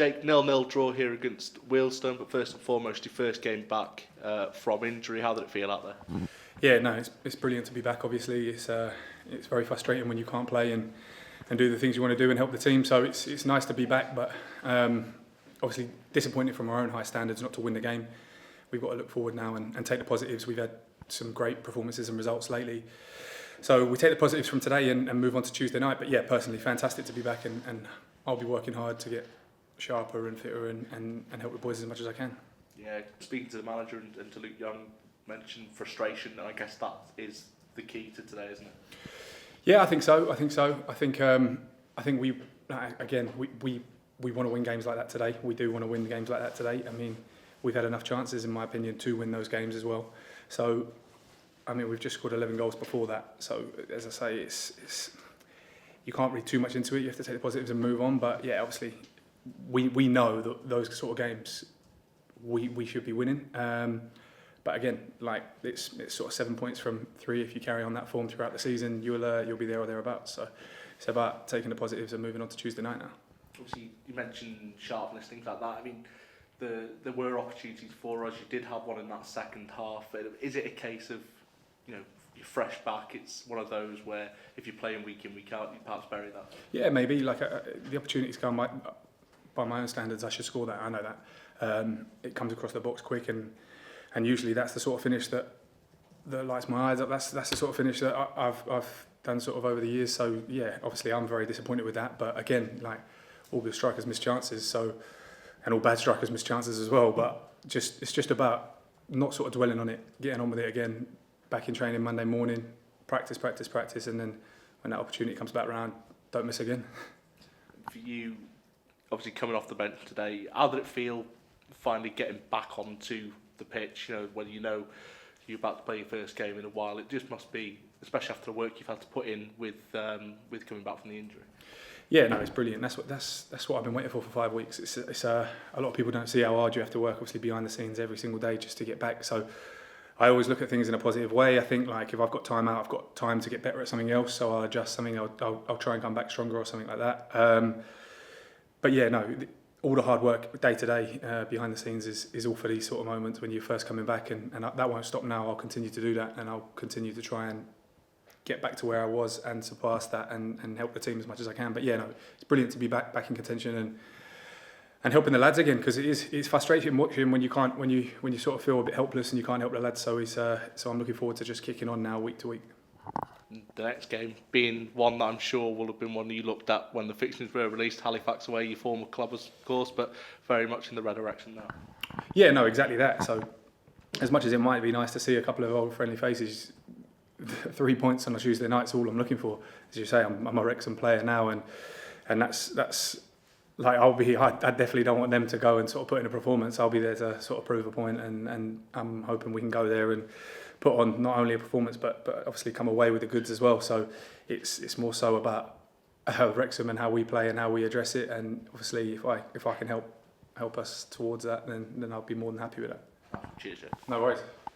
Jake, 0-0 draw here against Wealdstone, but first and foremost, your first game back from injury. How did it feel out there? Yeah, no, it's brilliant to be back. Obviously, it's very frustrating when you can't play and do the things you want to do and help the team. So it's nice to be back, but obviously disappointed from our own high standards not to win the game. We've got to look forward now and take the positives. We've had some great performances and results lately. So we take the positives from today and move on to Tuesday night. But yeah, personally, fantastic to be back, and I'll be working hard to get sharper and fitter and help the boys as much as I can. Yeah, speaking to the manager and to Luke Young, mentioned frustration, and I guess that is the key to today, isn't it? Yeah, I think so. I think we want to win games like that today. We do want to win games like that today. I mean, we've had enough chances, in my opinion, to win those games as well. So, I mean, we've just scored 11 goals before that. So, as I say, it's you can't read too much into it. You have to take the positives and move on. But yeah, obviously, we know that those sort of games we should be winning. But again, like it's sort of 7 points from 3. If you carry on that form throughout the season, you'll be there or thereabouts. So it's about taking the positives and moving on to Tuesday night now. Obviously, you mentioned sharpness, things like that. I mean, there were opportunities for us. You did have one in that second half. Is it a case of, you're fresh back? It's one of those where if you're playing week in, week out, you perhaps bury that. Yeah, maybe. Like the opportunities come by my own standards, I should score that. I know that. It comes across the box quick, and usually that's the sort of finish that lights my eyes up. That's the sort of finish that I've done sort of over the years. So yeah, obviously I'm very disappointed with that. But again, like all good strikers miss chances, and all bad strikers miss chances as well. But it's just about not sort of dwelling on it, getting on with it again. Back in training Monday morning, practice, and then when that opportunity comes back round, don't miss again. For you, obviously coming off the bench today, how did it feel finally getting back onto the pitch? When you're about to play your first game in a while, it just must be, especially after the work you've had to put in with coming back from the injury. Yeah, no, it's brilliant. That's what I've been waiting for 5 weeks. It's a lot of people don't see how hard you have to work, obviously behind the scenes every single day just to get back. So I always look at things in a positive way. I think like if I've got time out, I've got time to get better at something else. So I'll adjust something. I'll try and come back stronger or something like that. But yeah, no. All the hard work day to day behind the scenes is all for these sort of moments when you're first coming back, and that won't stop now. I'll continue to do that, and I'll continue to try and get back to where I was and surpass that and help the team as much as I can. But yeah, no, it's brilliant to be back in contention and helping the lads again, because it's frustrating watching when you sort of feel a bit helpless and you can't help the lads. So I'm looking forward to just kicking on now week to week. The next game being one that I'm sure will have been one you looked at when the fixtures were released. Halifax away, your former club, of course, but very much in the red direction now. Yeah, no, exactly that. So as much as it might be nice to see a couple of old friendly faces, 3 points on a Tuesday night's all I'm looking for. As you say, I'm a Wrexham player now, and that's like I definitely don't want them to go and sort of put in a performance. I'll be there to sort of prove a point, and I'm hoping we can go there and put on not only a performance but obviously come away with the goods as well. So it's more so about Wrexham and how we play and how we address it, and obviously if I can help us towards that, then I'll be more than happy with that. Cheers, Jeff. No worries.